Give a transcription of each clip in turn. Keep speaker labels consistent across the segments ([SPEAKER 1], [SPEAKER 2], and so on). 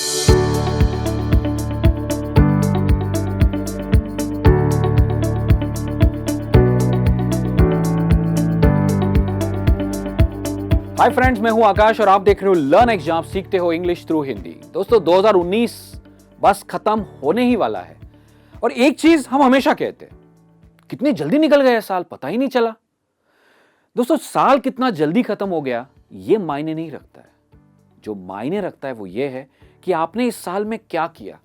[SPEAKER 1] Hi friends, मैं हूं आकाश और आप देख रहे हो लर्न एग्जाम, सीखते हो इंग्लिश थ्रू हिंदी। दोस्तों 2019 बस खत्म होने ही वाला है और एक चीज हम हमेशा कहते हैं, कितनी जल्दी निकल गया साल, पता ही नहीं चला। दोस्तों साल कितना जल्दी खत्म हो गया ये मायने नहीं रखता है। जो मायने रखता है वो ये है कि आपने इस साल में क्या किया,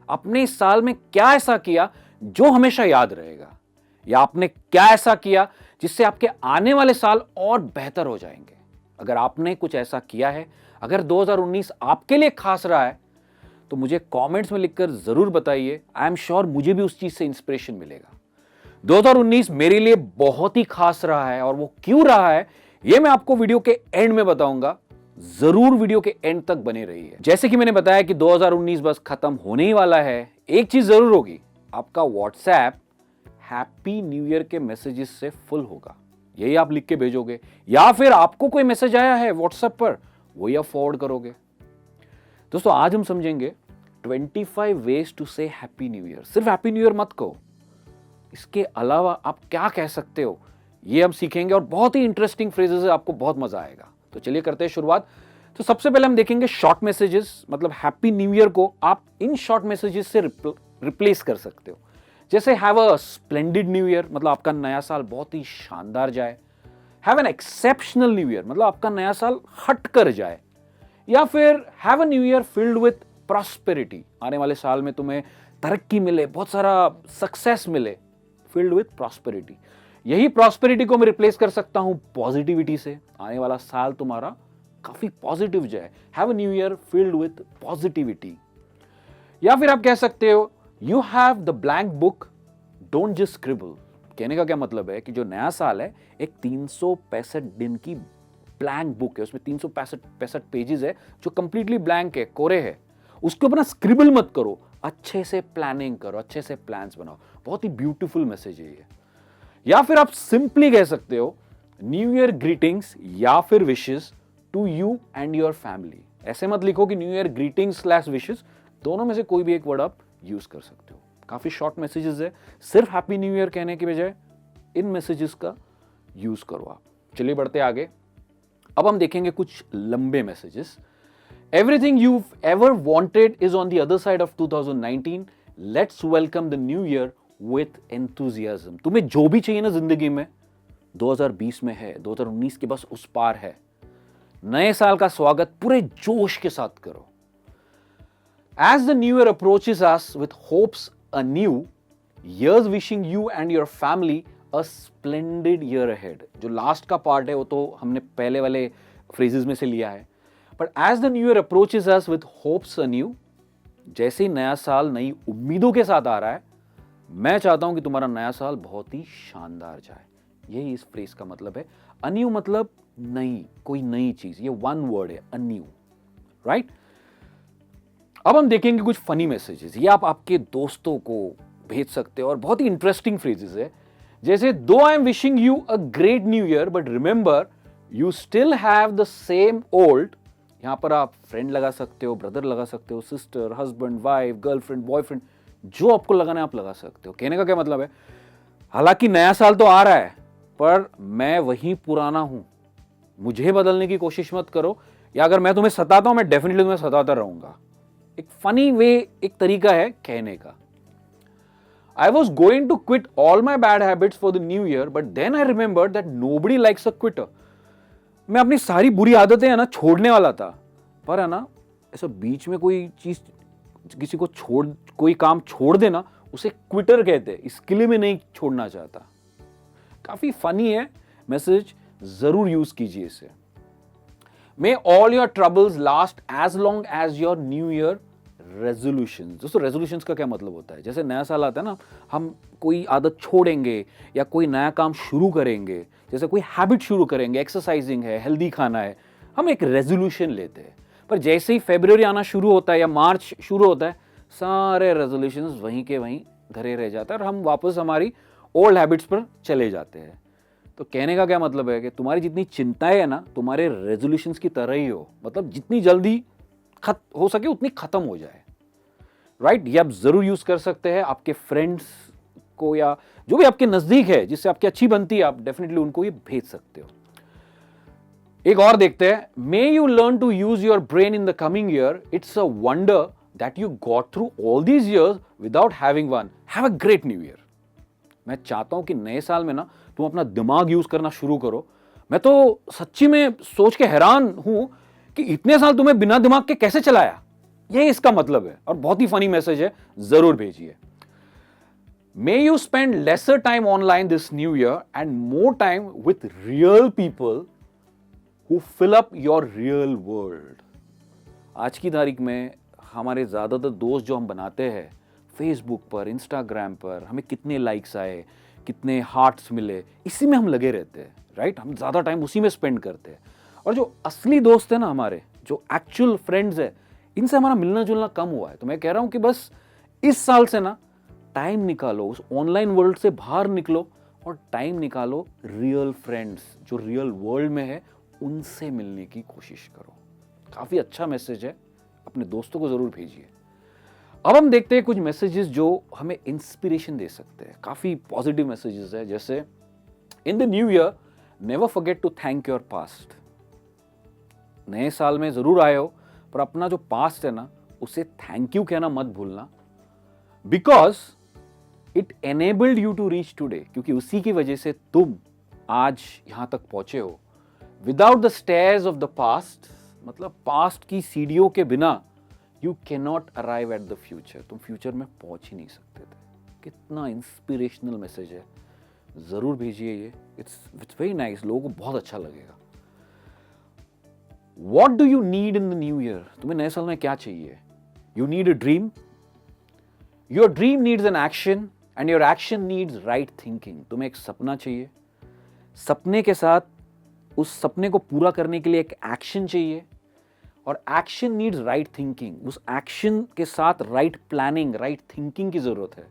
[SPEAKER 1] आपने इस साल में क्या ऐसा किया जो हमेशा याद रहेगा, या आपने क्या ऐसा किया जिससे आपके आने वाले साल और बेहतर हो जाएंगे। अगर आपने कुछ ऐसा किया है, अगर 2019 आपके लिए खास रहा है, तो मुझे कमेंट्स में लिखकर जरूर बताइए। आई एम श्योर मुझे भी उस चीज से इंस्पिरेशन मिलेगा। 2019 मेरे लिए बहुत ही खास रहा है और वो क्यों रहा है ये मैं आपको वीडियो के एंड में बताऊंगा। जरूर वीडियो के एंड तक बने रहिए। जैसे कि मैंने बताया कि 2019 बस खत्म होने ही वाला है, एक चीज जरूर होगी, आपका व्हाट्सएप हैप्पी न्यू ईयर के मैसेजेस से फुल होगा। यही आप लिख के भेजोगे, या फिर आपको कोई मैसेज आया है व्हाट्सएप पर, वही आप फॉरवर्ड करोगे। दोस्तों आज हम समझेंगे 25 वेज टू से हैप्पी न्यू ईयर। सिर्फ हैप्पी न्यू ईयर मत कहो, इसके अलावा आप क्या कह सकते हो ये हम सीखेंगे और बहुत ही इंटरेस्टिंग फ्रेजेस है, आपको बहुत मजा आएगा। तो चलिए करते हैं शुरुआत। तो सबसे पहले हम देखेंगे शॉर्ट मैसेजेस, मतलब हैप्पी न्यू ईयर को आप इन शॉर्ट मैसेजेस से रिप्लेस कर सकते हो। जैसे have a splendid new year, मतलब आपका नया साल बहुत ही शानदार जाए। Have an exceptional new year, मतलब आपका नया साल हट कर जाए। या फिर have a new year filled with prosperity, आने वाले साल में तुम्हें तरक्की मिले, बहुत सारा सक्सेस मिले, फिल्ड विथ प्रॉस्पेरिटी। यही प्रॉस्पेरिटी को मैं रिप्लेस कर सकता हूं पॉजिटिविटी से, आने वाला साल तुम्हारा काफी पॉजिटिव जाए। Have a new year filled with positivity. या फिर आप कह सकते हो you have the blank book, don't just scribble. कहने का क्या मतलब है कि जो नया साल है एक 365 दिन की ब्लैंक बुक है, उसमें 365 पेजेस है जो कंप्लीटली ब्लैंक है, कोरे है। उसके ऊपर ना स्क्रिबल मत करो, अच्छे से प्लानिंग करो, अच्छे से प्लान्स बनाओ। बहुत ही ब्यूटीफुल मैसेज है ये। या फिर आप सिंपली कह सकते हो न्यू ईयर ग्रीटिंग्स या फिर wishes to you and your family. ऐसे मत लिखो कि new year greetings slash wishes, दोनों में से कोई भी एक वर्ड आप यूज कर सकते हो। काफी शॉर्ट मैसेजेस है, सिर्फ हैप्पी न्यू ईयर कहने की बजाय इन मैसेजेस का यूज करो आप। चलिए बढ़ते आगे। अब हम देखेंगे कुछ लंबे messages. Everything you ever wanted is on the other side of 2019, let's welcome the new year with enthusiasm. तुम्हें जो भी चाहिए ना जिंदगी में 2020 में है, 2019 के बस उस पार है। नए साल का स्वागत पूरे जोश के साथ करो। As the new year approaches us with hopes anew, years wishing you and your family a splendid year ahead. जो लास्ट का पार्ट है वो तो हमने पहले वाले फ्रेजेस में से लिया है, but as the new year approaches us with hopes anew, जैसे ही नया साल नई उम्मीदों के साथ आ रहा है, मैं चाहता हूं कि तुम्हारा नया साल बहुत ही शानदार जाए। यही इस फ्रेज का मतलब है। अन्यू मतलब नई, कोई नई चीज, ये वन वर्ड है अन्यू, राइट। अब हम देखेंगे कुछ फनी मैसेजेस, ये आप आपके दोस्तों को भेज सकते हो और बहुत ही इंटरेस्टिंग फ्रेजेस है। जैसे दो I am wishing you a great new year but remember you still have the same old. यहां पर आप फ्रेंड लगा सकते हो, ब्रदर लगा सकते हो, sister, husband, wife, girlfriend, boyfriend, जो आपको लगाना है आप लगा सकते हो। कहने का क्या मतलब है, हालांकि नया साल तो आ रहा है पर मैं वही पुराना हूं, मुझे बदलने की कोशिश मत करो, या अगर मैं तुम्हें सताता हूं मैं डेफिनेटली तुम्हें सताता रहूंगा। एक फनी वे, एक तरीका है कहने का। I was going to quit all my bad habits for the new year, but then I remembered that nobody likes a quitter. मैं अपनी सारी बुरी आदतें है ना छोड़ने वाला था, पर है ना ऐसा बीच में कोई चीज किसी को कोई काम छोड़ देना उसे क्विटर कहते हैं, इसके लिए मैं नहीं छोड़ना चाहता। काफी फनी है मैसेज, जरूर यूज कीजिए इसे। May all your troubles last as long as your new year resolutions। दोस्तों रेजोल्यूशंस का क्या मतलब होता है, जैसे नया साल आता है ना, हम कोई आदत छोड़ेंगे या कोई नया काम शुरू करेंगे, जैसे कोई हैबिट शुरू करेंगे, एक्सरसाइजिंग है, हेल्दी खाना है, हम एक रेजोल्यूशन लेते हैं। पर जैसे ही फरवरी आना शुरू होता है या मार्च शुरू होता है, सारे रेजोल्यूशंस वहीं के वहीं धरे रह जाते हैं और हम वापस हमारी ओल्ड हैबिट्स पर चले जाते हैं। तो कहने का क्या मतलब है कि तुम्हारी जितनी चिंताएं है ना, तुम्हारे रेजोल्यूशंस की तरह ही हो, मतलब जितनी जल्दी हो सके उतनी खत्म हो जाए, राइट। ये आप जरूर यूज कर सकते हैं आपके फ्रेंड्स को या जो भी आपके नजदीक है जिससे आपकी अच्छी बनती है, आप डेफिनेटली उनको ये भेज सकते हो। एक और देखते हैं, may you learn to use your brain in the coming year, it's a wonder that you got through all these years without having one, have a great new year. मैं चाहता हूं कि नए साल में ना तुम अपना दिमाग यूज करना शुरू करो। मैं तो सच्ची में सोच के हैरान हूं कि इतने साल तुम्हें बिना दिमाग के कैसे चलाया, ये इसका मतलब है। और बहुत ही फनी मैसेज है, जरूर भेजिए। May you spend lesser time online this new year and more time with real people who fill up your real world. आज की तारीख में हमारे ज्यादातर दोस्त जो हम बनाते हैं फेसबुक पर, इंस्टाग्राम पर, हमें कितने लाइक्स आए, कितने हार्ट्स मिले, इसी में हम लगे रहते हैं, राइट। हम ज्यादा टाइम उसी में स्पेंड करते हैं। और जो असली दोस्त है ना, हमारे जो एक्चुअल फ्रेंड्स है, इनसे हमारा मिलना जुलना कम हुआ है। तो मैं कह रहा हूं कि बस इस साल से ना टाइम निकालो, उस ऑनलाइन वर्ल्ड से बाहर निकलो और टाइम निकालो रियल फ्रेंड्स जो रियल वर्ल्ड में है उनसे मिलने की कोशिश करो। काफी अच्छा मैसेज है, अपने दोस्तों को जरूर भेजिए। अब हम देखते हैं कुछ मैसेजेस जो हमें इंस्पिरेशन दे सकते हैं। काफी पॉजिटिव मैसेजेस है, जैसे in the new year never forget to thank your past. नए साल में जरूर आए हो, पर अपना जो पास्ट है ना उसे थैंक यू कहना मत भूलना, because it enabled you to reach today, क्योंकि उसी की वजह से तुम आज यहां तक पहुंचे हो। Without the stairs of the past, मतलब पास्ट की सीढ़ियों के बिना you can not arrive at the future, तुम फ्यूचर में पहुंच ही नहीं सकते थे। कितना इंस्पिरेशनल मैसेज है, जरूर भेजिए ये, इट्स वेरी नाइस, लोगों को बहुत अच्छा लगेगा। What do you need in the new year, तुम्हें नए साल में क्या चाहिए? You need a dream, your dream needs an action and your action needs right thinking. तुम्हें एक सपना चाहिए, सपने के साथ उस सपने को पूरा करने के लिए एक एक्शन चाहिए, और एक्शन नीड्स राइट थिंकिंग। उस एक्शन के साथ राइट प्लानिंग, राइट थिंकिंग की जरूरत है,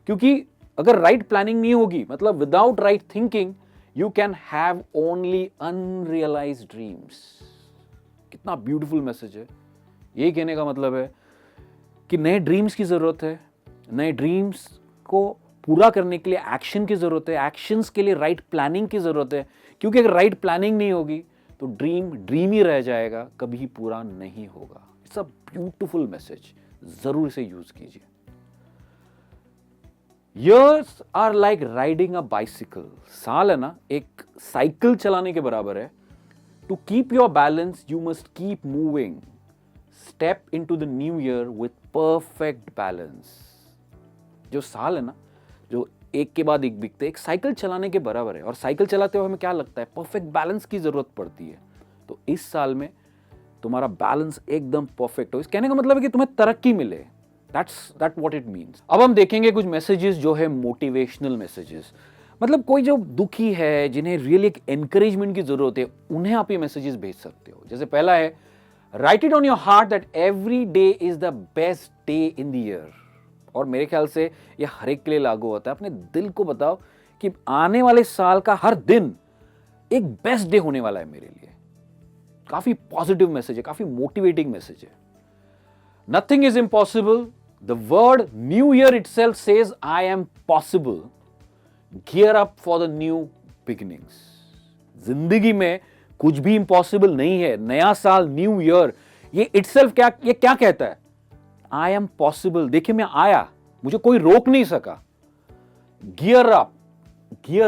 [SPEAKER 1] क्योंकि अगर राइट प्लानिंग नहीं होगी, मतलब without right thinking you can have only unrealised dreams. कितना ब्यूटीफुल मैसेज है। यही कहने का मतलब है कि नए ड्रीम्स की जरूरत है, नए ड्रीम्स को पूरा करने के लिए एक्शन की जरूरत है, एक्शंस के लिए राइट प्लानिंग की जरूरत है, क्योंकि अगर राइट प्लानिंग नहीं होगी तो ड्रीम ही रह जाएगा, कभी पूरा नहीं होगा। इट्स अ ब्यूटीफुल मैसेज, जरूर इसे यूज कीजिए। Years are like riding a bicycle. साल है ना एक साइकिल चलाने के बराबर है। To keep your balance, you must keep moving. Step into the new year with perfect balance. जो साल है ना, जो एक के बाद एक बिकते, एक साइकिल चलाने के बराबर है। और साइकिल चलाते हुए हमें क्या लगता है, परफेक्ट बैलेंस की जरूरत पड़ती है। तो इस साल में तुम्हारा बैलेंस एकदम परफेक्ट हो। इस कहने का मतलब है कि तुम्हें तरक्की मिले। That what it means. अब हम देखेंगे कुछ मैसेजेस जो है मोटिवेशनल मैसेजेस, मतलब कोई जो दुखी है, जिन्हें रियली एक एनकरेजमेंट की जरूरत है, उन्हें आप ये मैसेजेस भेज सकते हो। जैसे पहला है, right it on your heart that every day is the best day in the year. और मेरे ख्याल से ये हर एक के लिए लागू होता है। अपने दिल को बताओ कि आने वाले साल का हर दिन एक बेस्ट डे होने वाला है मेरे लिए। काफी पॉजिटिव मैसेज है, काफी मोटिवेटिंग मैसेज है। Nothing is impossible, the word new year itself says I am possible, gear up for the new beginnings. जिंदगी में कुछ भी इम्पॉसिबल नहीं है। नया साल, न्यू ईयर, ये इटसेल्फ क्या कहता है, आई एम पॉसिबल। देखिए मैं आया, मुझे कोई रोक नहीं सका। Gear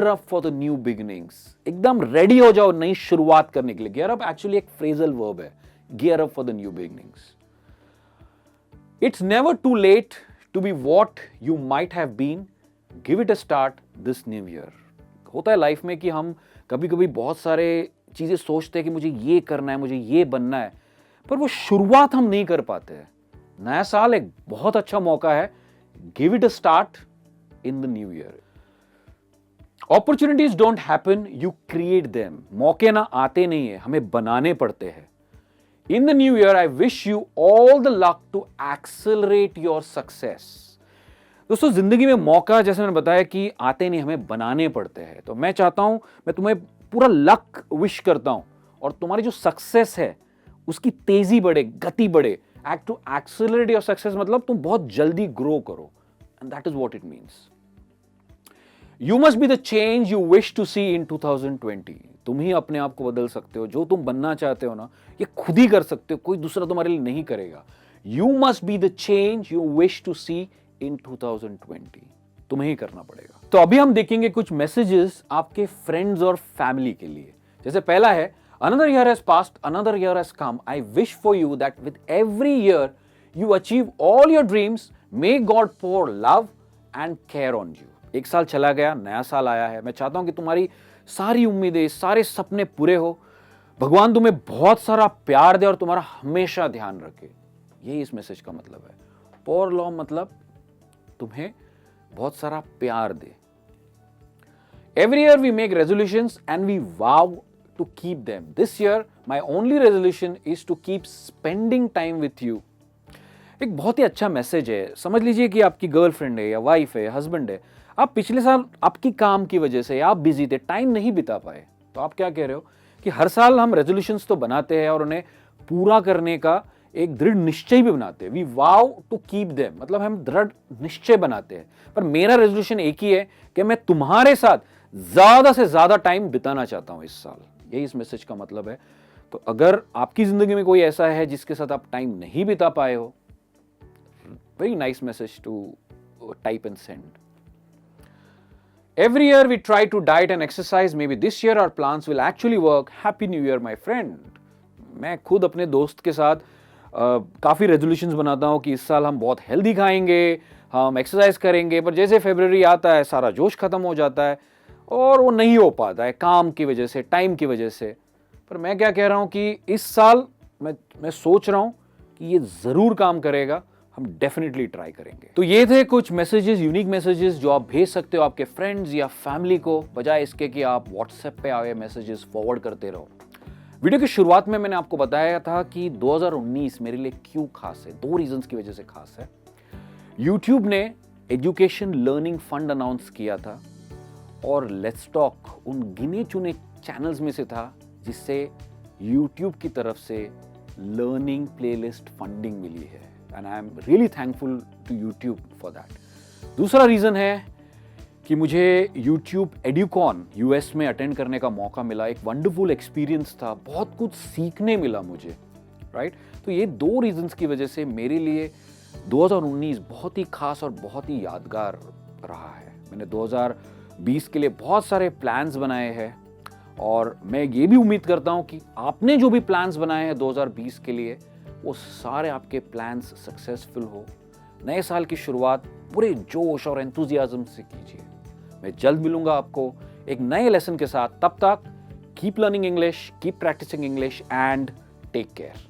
[SPEAKER 1] up for the new beginnings, एकदम रेडी हो जाओ नई शुरुआत करने के लिए। गियर अप एक्चुअली एक फ्रेजल वर्ब है, gear up for the new beginnings. It's never too late to be what you might have been, give it a start this new year. होता है लाइफ में कि हम कभी कभी बहुत सारे चीजें सोचते हैं कि मुझे ये करना है, मुझे ये बनना है, पर वो शुरुआत हम नहीं कर पाते हैं। नया साल एक बहुत अच्छा मौका है, give it a start in the new year. Opportunities don't happen, you create them. मौके ना आते नहीं है, हमें बनाने पड़ते हैं। In the new year I wish you all the luck to accelerate your success. दोस्तों, जिंदगी में मौका, जैसे मैंने बताया कि आते नहीं, हमें बनाने पड़ते हैं। तो मैं चाहता हूं, मैं तुम्हें पूरा लक विश करता हूं, और तुम्हारी जो सक्सेस है उसकी तेजी बढ़े, गति बढ़े। Act to accelerate your success मतलब तुम बहुत जल्दी ग्रो करो, and that is what it means. You must be the change you wish to see in 2020। तुम ही अपने आप को बदल सकते हो। जो तुम बनना चाहते हो ना, ये खुद ही कर सकते हो, कोई दूसरा तुम्हारे लिए नहीं करेगा। You must be the change you wish to see in 2020। तुम्हें ही करना पड़ेगा। तो अभी हम देखेंगे कुछ मैसेजेस आपके फ्रेंड्स और फैमिली के लिए। जैसे पहला है, another year has passed, another year has come. I wish for you that with every year you achieve all your dreams. May God pour love and care on you. एक साल चला गया, नया साल आया है। मैं चाहता हूं कि तुम्हारी सारी उम्मीदें, सारे सपने पूरे हो। भगवान तुम्हें बहुत सारा प्यार दे और तुम्हारा हमेशा ध्यान रखे। यही इस मैसेज का मतलब है। pour love मतलब तुम्हें बहुत सारा प्यार दे। Every year we make resolutions and we vow to keep them. This year, my only resolution is to keep spending time with you. एक बहुत ही अच्छा मैसेज है। समझ लीजिए कि आपकी गर्लफ्रेंड है या वाइफ है या हस्बैंड है। आप पिछले साल आपकी काम की वजह से आप बिजी थे, टाइम नहीं बिता पाए। तो आप क्या कह रहे हो कि हर साल हम रेजोल्यूशंस तो बनाते हैं और उन्हें पूरा करने का एक दृढ़ निश्चय भी बनाते हैं। We vow to keep them मतलब हम दृढ़ निश्चय बनाते हैं। पर मेरा रेजोल्यूशन एक ही है कि मैं तुम्हारे साथ ज्यादा से ज्यादा टाइम बिताना चाहता हूं इस साल। यही इस मैसेज का मतलब है। तो अगर आपकी जिंदगी में कोई ऐसा है जिसके साथ आप टाइम नहीं बिता पाए हो, very nice message to type and send. Every year we try to diet and exercise, maybe this year our plans will actually work. Happy new year my friend. मैं खुद अपने दोस्त के साथ काफी रेजोल्यूशंस बनाता हूं कि इस साल हम बहुत हेल्दी खाएंगे, हम एक्सरसाइज करेंगे, पर जैसे फरवरी आता है सारा जोश खत्म हो जाता है और वो नहीं हो पाता है काम की वजह से, टाइम की वजह से। पर मैं क्या कह रहा हूं कि इस साल मैं सोच रहा हूं कि ये जरूर काम करेगा। हम डेफिनेटली ट्राई करेंगे। तो ये थे कुछ मैसेजेस, यूनिक मैसेजेस जो आप भेज सकते हो आपके फ्रेंड्स या फैमिली को, बजाय इसके कि आप व्हाट्सएप पे आए मैसेजेस फॉरवर्ड करते रहो। वीडियो की शुरुआत में मैंने आपको बताया था कि 2019 मेरे लिए क्यों खास है। 2 रीजंस की वजह से खास है। यूट्यूब ने एजुकेशन लर्निंग फंड अनाउंस किया था और लेट्स टॉक उन गिने चुने चैनल्स में से था जिससे यूट्यूब की तरफ से लर्निंग प्लेलिस्ट फंडिंग मिली है, and I am really thankful to YouTube for that. दूसरा रीजन है कि मुझे यूट्यूब एड्यूकॉन यूएस में अटेंड करने का मौका मिला। एक वंडरफुल एक्सपीरियंस था, बहुत कुछ सीखने मिला मुझे, राइट। तो ये 2 रीजंस की वजह से मेरे लिए 2019 बहुत ही खास और बहुत ही यादगार रहा है। मैंने 2020 के लिए बहुत सारे प्लान्स बनाए हैं और मैं ये भी उम्मीद करता हूं कि आपने जो भी प्लान्स बनाए हैं 2020 के लिए, वो सारे आपके प्लान्स सक्सेसफुल हो। नए साल की शुरुआत पूरे जोश और एंथुजियाज्म से कीजिए। मैं जल्द मिलूंगा आपको एक नए लेसन के साथ। तब तक keep learning English, keep practising English and take care.